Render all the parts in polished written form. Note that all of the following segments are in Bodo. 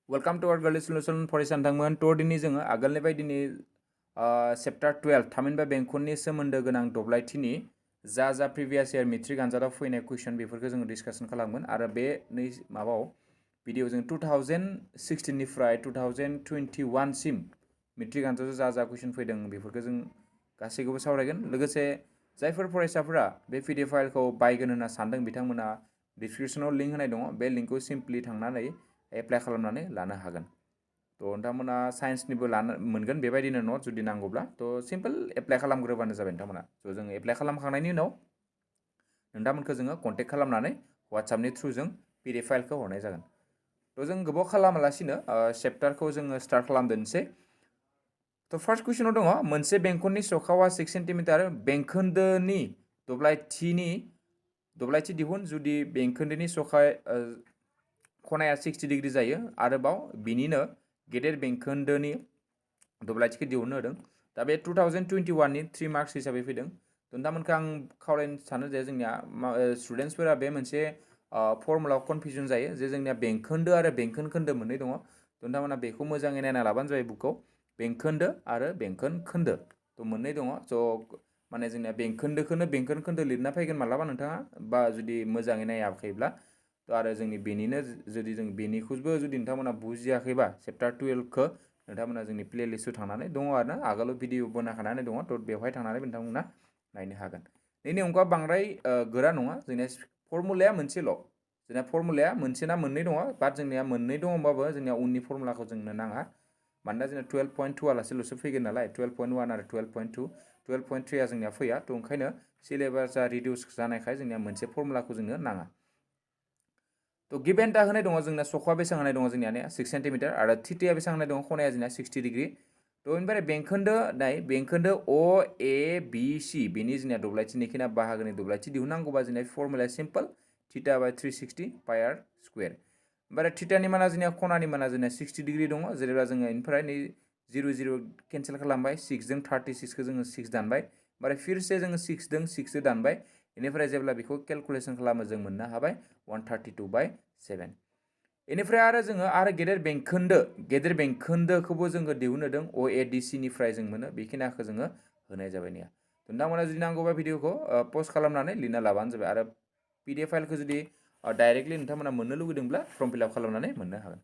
Welcome to our Girl Solution फरायसा नोंथांमोन थ' दिनै जोङो आगोलनि बायदिनि चेप्टार 12 थामहिनबा बेंखननि सोमोन्दो गोनां दब्लायथिनि जा प्रिभियास इयार मेट्रिक आनजादाव फैनाय कुइसन बेफोरखौ जोङो डिसकासन खालामगोन आरो बे माबाव भिडिअ जों 2016 निफ्राय 2021 सिम मेट्रिक आनजादाव जा कुइसन फैदों बेफोरखौ जों गासैखौबो सावरायगोन लोगोसे जायफोर फरायसाफोरा बे पिडिएफ फाइलखौ बायगोन होनना सानदों बिथांमोना डिसक्रिपसनाव लिंक होनाय दङ बे लिंकखौ सिम्पलि थांनानै एप्लाइ खालामनानै लानो हागोन थ' नोंथांमोना साइन्सनिबो मोनगोन बेबायदिनो नट जुदि नांगौब्ला थ' सिम्पल एप्लाइ खालामग्रोबानो जाबाय नोंथांमोना थ' जों एप्लाइ खालामखांनायनि उनाव नोंथांमोनखौ जोङो कन्टेक्ट खालामनानै वाट्सएपनि थ्रुजों पिडिएफ फाइलखौ हरनाय जागोन थ' जों गोबाव खालामालासिनो चेप्टारखौ जोङो स्टार्ट खालामदोनोसै थ' फार्स्ट कुइसनाव दङ मोनसे बेंखननि सखावा 6 सेन्टिमिटार बेंखोन्दोनि दब्लायथि दिहुन जुदि बेंखोन्दोनि खनाया 60 डिग्री जायो आरोबाव बिनिनो गेदेर बेंखोन्दोनि दब्लायथिखौ दिहुननो होदों दा बे 2021 नि 3 मार्क्स हिसाबै फैदों नोंथांमोनखौ आं खावलायनो सानो जे जोंनिया स्टुडेन्टसफोरा बे मोनसे फर्मुलायाव कनफिउजन जायो जे जोंनिया बेंखोन्दो आरो बेंखोनखोन्दो मोननै दङ नोंथांमोना बेखौ मोजाङै नायना लाबानो जाबाय बुकखौ बेंखोन्दो आरो बेंखोनखोन्दो थ' मोननै दङ स' माने जोंनिया बेंखोन्दोखौनो बेंखोनखोन्दो लिरना फैगोन मालाबा नोंथाङा बा जुदि मोजाङै नायाखैब्ला थ' आरो जोंनि बेनिनो जुदि जों बेनिखौबो जुदि नोंथांमोना बुजियाखैबा चेप्टार 12 खौ नोंथांमोना जोंनि प्लेलिस्टआव थांनानै दङ आरोना आगोलाव भिडिअ बनाखानानै दङ थ' बेवहाय थांनानै नोंथांमोना नायनो हागोन बेनि अनगा बांद्राय गोरा नङा जोंनिया फर्मुलाया मोनसेल' जोंना फर्मुलाया मोनसे ना मोननै दङ बाट जोंनिया मोननै दङबाबो जोंनिया उननि फर्मुलाखौ जोंनो नाङा मानोना जोंना 12.2 आलासेल'सो फैगोन नालाय 12.1 आरो 12.2 12.3 आ जोंनिया फैया थ' ओंखायनो सिलेबासा रिडिउस जानायखाय जोंनिया मोनसे फर्मुलाखौ जोंनो नाङा थ' गिभेन दा होनाय दङ जोंना सखा बेसेबां होनाय दङ जोंनिया 6 सेन्टिमिटार आरो थिथिया बेसेबां होनाय दङ खनाया जोंना 60 डिग्री थ' बेनिफ्राय बेंखोन्दो अ ए बि सि बेनि जोंनिया दब्लायथिनि खिना बाहागोनि दब्लायथि दिहुननांगौबा जोंनिया फर्मुलाया सिम्पल थिटा बाय 360 पाइ आर स्क्वायर ओमफ्राय थिटानि माना जोंनिया खनानि माना जोंनिया 60 डिग्री दङ जेनेबा जोङो बेनिफ्राय नै 0 केन्सेल खालामबाय 6 जों 36 खौ जोङो 6 दानबाय ओमफ्राय फिरसे जोङो 6 जों 6 दानबाय बेनिफ्राय जेब्ला बेखौ केलकुलेसन खालामो जों मोननो हाबाय 132/7 बेनिफ्राय आरो जोङो आरो गेदेर बेंखोन्दोखौबो जोङो दिहुनदों OADC निफ्राय जों मोनो बेखिनिखौ जोङो होनाय जाबाय निया नोंथांमोना जुदि नांगौबा भिडिअखौ पस्ट खालामनानै लिरना लाबानो जाबाय आरो PDF फाइलखौ जुदि डाइरेक्टलि नोंथांमोना मोननो लुगैदोंब्ला फर्म फिलआप खालामनानै मोननो हागोन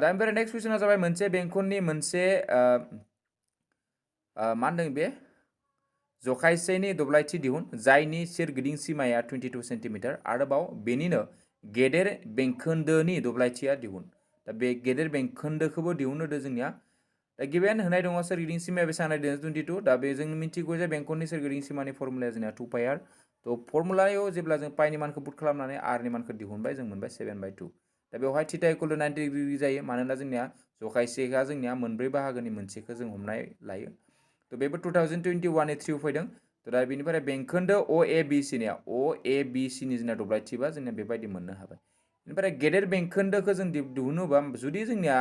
दा ओमफ्राय नेक्स्ट कुइसना जाबाय मोनसे बेंखननि मोनसे मा होनदों बे जखायसेनि दब्लायथि दिहुन जायनि सोरगिदिं सीमाया 22 सेन्टिमिटार आरोबाव बेनिनो गेदेर बेंखोन्दोनि दब्लायथिया दिहुन दा बे गेदेर बेंखोन्दोखौबो दिहुननो होदो जोंनिया दा गिभेन होनाय दङ सोरगिदिं सीमाया बेसेबां होनाय दङ 22 दा बे जों मिथिगौ जे बेंखननि सोरगिदिं सीमानि फर्मुलाया जोंना 2 पाइ आर थ' फर्मुलायाव जेब्ला जों पाइनि मानखौ पुट खालामनानै आरनि मानखौ दिहुनबाय जों मोनबाय 7/2 दा बेवहाय थिटा इकुवेल टु 90 डिग्री जायो मानोना जोंनिया जखायसेया जोंनिया मोनब्रै बाहागोनि मोनसेखौ जों हमनाय लायो थ' बेबो 2021 नि थ्रिआव फैदों थ' दा बेनिफ्राय बेंखोन्दो OABC निया OABC नि जोंना दब्लायथिबा जोंनिया बेबायदि मोननो हाबाय बेनिफ्राय गेदेर बेंखोन्दोखौ जों दिहुनोबा जुदि जोंनिया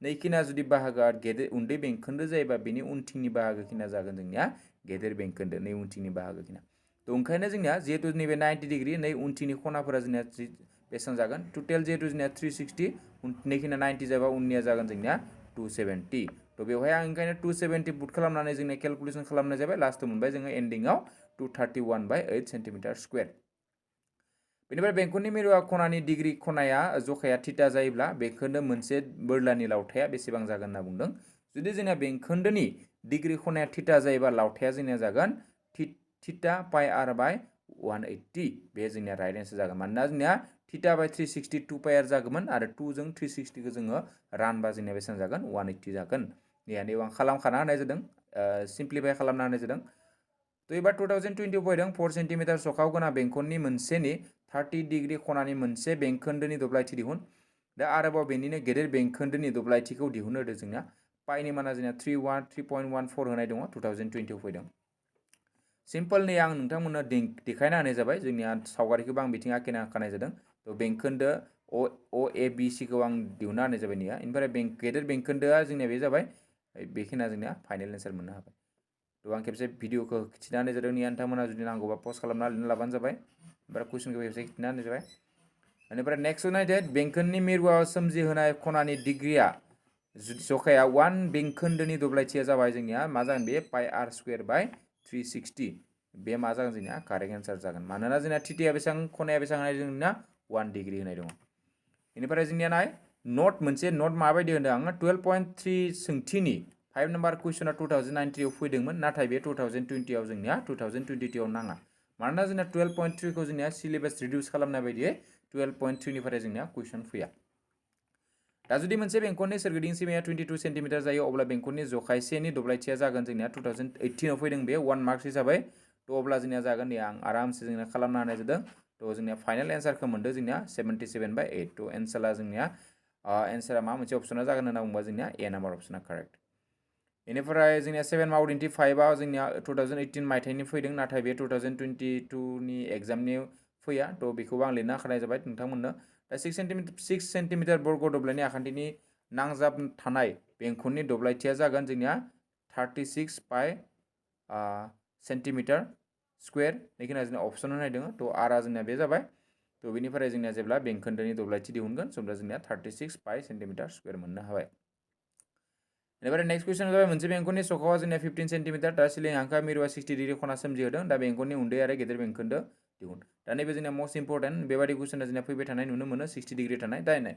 नैखिना जुदि बाहागोआ गेदेर उन्दै बेंखोन्दो जायोबा बेनि उनथिंनि बाहागो खिना जागोन जोंनिया गेदेर बेंखोन्दो नै उनथिंनि बाहागो खिना थ' ओंखायनो जोंनिया जिहेतु नैबे 90 डिग्री नै उनथिंनि खनाफोरा जोंनिया बेसेबां जागोन टोटेल जिहेतु जोंनिया 360 नैखिना 90 जाबा उननिया जागोन जोंनिया 270 थ' बेवहाय आं ओंखायनो 270 पुट खालामनानै जोंनिया केलकुलेसन खालामनाय जाबाय लास्टआव मोनबाय जोङो एन्डिंआव 231/8 सेन्टिमिटार स्क्वायर बेनिफ्राय बेंखननि मिरुआ खनानि डिग्री खनाया जखाया थिटा जायोब्ला बेखौनो मोनसे बोरलानि लावथाया बेसेबां जागोन होनना बुंदों जुदि जोंना बेंखोन्दोनि डिग्री खनाया थिटा जायोबा लावथाया जोंनिया जागोन थिटा पाइ आर बाय 180 बे जोंनिया राइट एन्सार जागोन मानोना जोंनिया थिटा बाय 360 2 पाइ आर जागौमोन आरो 2 जों 360 खौ जोङो रानबा जोंनिया बेसेबां जागोन 180 जागोन नैयाव आं खालामखाना होनाय जादों सिम्प्लिफाइ खालामना होनाय जादों थ' एबार 2020 फैदों 4 सेन्टिमिटार सखाव गोनां बेंखननि मोनसेनि 30 डिग्री खनानि मोनसे बेंखोन्दोनि दब्लायथि दिहुन दा आरोबाव बेनिनो गेदेर बेंखोन्दोनि दब्लायथिखौ दिहुननो होदों जोंना पाइनि माना जोंना 3.14 होनाय दङ 2020 फैदों सिम्पल नै आं नोंथांमोननो देखायना होनाय जाबाय जोंनिया सावगारिखौबो आं बिथिं आखिना होखानाय जादों थ' बेंखोन्दो OABC खौ आं दिहुनना होनाय जाबाय निया ओमफ्राय गेदेर बेंखोन्दोआ जोंनिया बे जाबाय बेखिना जोंनिया फाइनाल एन्सार मोननो हाबाय थ' आं खेबसे भिडिअखौ खिथिना होनाय जादों निया नोंथांमोना जुदि नांगौबा पस्ट खालामना लिरना लाबानो जाबाय ओमफ्राय कुइसनखौ खेबसे खिथिना होनाय जाबाय बेनिफ्राय नेक्स्ट नायदो बेंखननि मिरुआव सोमजिहोनाय खनानि डिग्रिया जखाया 1 बेंखोन्दोनि दब्लायथिया जाबाय जोंनिया मा जागोन बे पाइ आर स्क्वायर बाय 360 बे मा जागोन जोंनिया कारेक्ट एन्सार जागोन मानोना जोंना थिथाया बेसेबां खनाया बेसेबां होनाय जोंना 1 डिग्री होनाय दङ बेनिफ्राय जोंनिया नाय नोट मोनसे नोट माबायदि होनदों आङो 12.3 सोंथिनि 5 नम्बर कुइसना 2019 आव फैदोंमोन नाथाय बे 2020 आव जोंनिया 2022 आव नाङा मानोना जोंना 12.3 खौ जोंनिया सिलेबास रिडिउस खालामनाय बायदियै 12.3 निफ्राय जोंनिया कुइसन फैया दा जुदि मोनसे बेंखननि सोरगिदिं सीमाया 22 सेन्टिमिटार जायो अब्ला बेंखननि जखायसेनि दब्लायथिया जागोन जोंनिया 2018 आव फैदों बे 1 मार्क्स हिसाबै तो अब्ला जोंनिया जागोन दे आं आरामसे जोंनिया खालामना होनाय जादों तो जोंनिया फाइनल एन्सारखौ मोनदों जोंनिया 77/8 तो एन्सारा जोंनिया एन्सारा मा मोनसे अपसना जागोन होनना बुंबा जोंनिया ए नाम्बार अपसना कारेक्ट बेनिफ्राय जोंनिया 7 मावदिन्थि 5 आ जोंनिया 2018 मायथाइनि फैदों नाथाय बे 2022 नि एग्जामनि फैया तो बेखौबो आं लिरना होखानाय जाबाय नोंथांमोननो दा 6 सेन्टिमिटार बर्ग दब्लायनि आखान्थिनि नांजाब थानाय बेंखननि दब्लायथिया जागोन जोंनिया 36 पाइ सेन्टिमिटार स्क्वायर बेखिनिया जोंना अपसन होनाय दङ तो आरा जोंनिया बे जाबाय तो बेनिफ्राय जोंनिया जेब्ला बेंखोन्दोनि दब्लायथि दिहुनगोन अब्ला जोंनिया 36 पाइ सेन्टिमिटार स्क्वायर मोननो हाबाय बेनिफ्राय नेक्स्ट कुइसन जाबाय मोनसे बेंखननि सखावा जोंनिया 15 सेन्टिमिटार दा सिलिं हांखोआ मिरुआ 60 डिग्री खना सोमजिहोदों दा बेंखननि उन्दै आरो गेदेर बेंखोन्दो दिहुन दा नैबे जोंनिया मस्ट इम्पर्टेन्ट बेबायदि कुइसना जोंनिया फैबाय थानाय नुनो मोनो 60 डिग्री थानाय दा नाय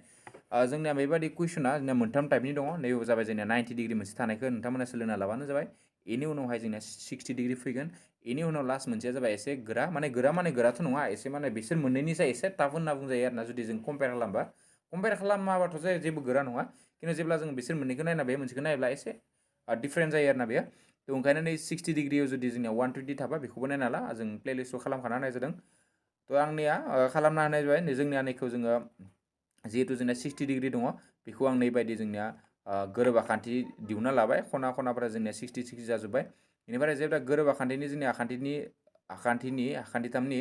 जोंनिया बेबायदि कुइसना जोंनिया मोनथाम टाइपनि दङ नैबे जाबाय जोंनिया 90 डिग्री मोनसे थानायखौ नोंथांमोना सोलोंना लाबानो जाबाय बेनि उनावहाय जोंनिया 60 डिग्री फैगोन बेनि उनाव लास्ट मोनसेया जाबाय एसे गोरा माने गोराथ' नङा एसे माने बिसोर मोननैनिसाय एसे टाफ होनना बुंजायो आरोना जुदि जों कम्पेयार खालामाबाथ' जेबो गोरा नङा खिन्थु जेब्ला जों बिसोर मोननैखौ नायना बे मोनसेखौ नायोब्ला एसे डिफरेन्ट जायो आरोना बेयो तो ओंखायनो नै 60 डिग्रीआव जुदि जोंनिया 120 थाबा बेखौबो नायना ला जों प्लेलिस्टआव खालामखाना होनाय जादों तो आंनिया खालामना होनाय जाबाय जोंनिया नैखौ जोङो जिहेतु जोंना 60 डिग्री दङ बेखौ आं नैबायदि जोंनिया गोरोब आखान्थि दिहुनना लाबाय खनाफोरा जोंनिया 60 जाजोब्बाय बेनिफ्राय जेब्ला गोरोब आखान्थिनि जोंनि आखान्थिथामनि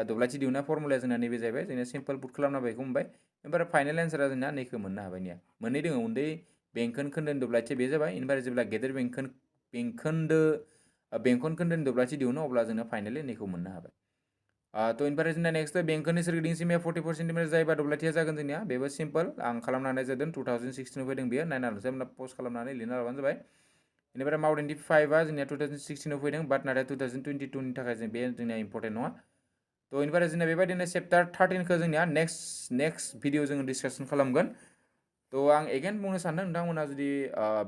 दब्लायथि दिहुननाय फर्मुलाया जोंना नैबे जाहैबाय जोंनिया सिम्पल पुट खालामना बेखौ मोनबाय ओमफ्राय फाइनल एन्सारा जोंना नैखौ मोननो हाबाय मोननै दङ उन्दै बेंखन खोन्दोनि दब्लायथि बे जाबाय बेनिफ्राय जेब्ला गेदेर बेंखन खोन्दोनि दब्लायथि दिहुनो अब्ला जोङो फाइनलि नैखौ मोननो हाबाय तो इनिफ्राय जोंना नेक्स्ट बेंखननि सोरगिदिं सीमाया 44 सेन्टिमिटार जायोबा दब्लायथिया जागोन जोंनिया बेबो सिम्पल आं खालामना होनाय जादों 2016 आव फैदों बेयो नायना लानोसै पस्ट खालामनानै लिरना लाबानो जाबाय बेनिफ्राय मावदिन्थि 5 आ जोंनिया 2016 आव फैदों बाट नाथाय 2022 नि थाखाय बे जोंनिया इम्पर्टेन्ट नङा तो इनिफ्राय जोंना बेबायदिनो चेप्टार 13 खौ जोंनिया नेक्स्ट भिडिअ जोङो डिसकासन खालामगोन तो आं एगेन बुंनो सानदों नोंथांमोना जुदि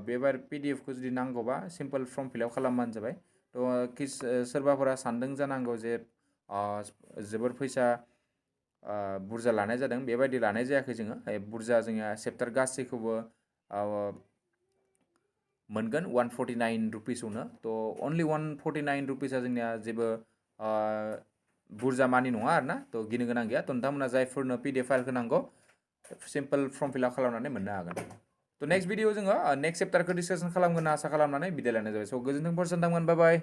बेबार PDF खौ जुदि नांगौबा सिम्पल फर्म फिलआप खालामबानो जाबाय तो सोरबाफोरा सानदों जानांगौ जे जोबोर फैसा बुरजा लानाय जादों बेबायदि लानाय जायाखै जोङो बुरजा जोंनिया चेप्टार गासैखौबो मोनगोन 149 रुपिसआवनो तो अनलि 149 रुपिसआ जोंनिया जेबो बुरजा मानि नङा आरोना तो गिनो गोनां गैया तो नोंथांमोना जायफोरनो PDF फाइलखौ नांगौ सिम्पल फर्म फिलआप खालामनानै मोननो हागोन तो नेक्स्ट भिडिअ जोङो नेक्स्ट चेप्टारखौ डिसकासन खालामगोन आसा खालामनानै बिदाय लानाय जाबाय स' गोजोन्थों पर्सन बाय बाय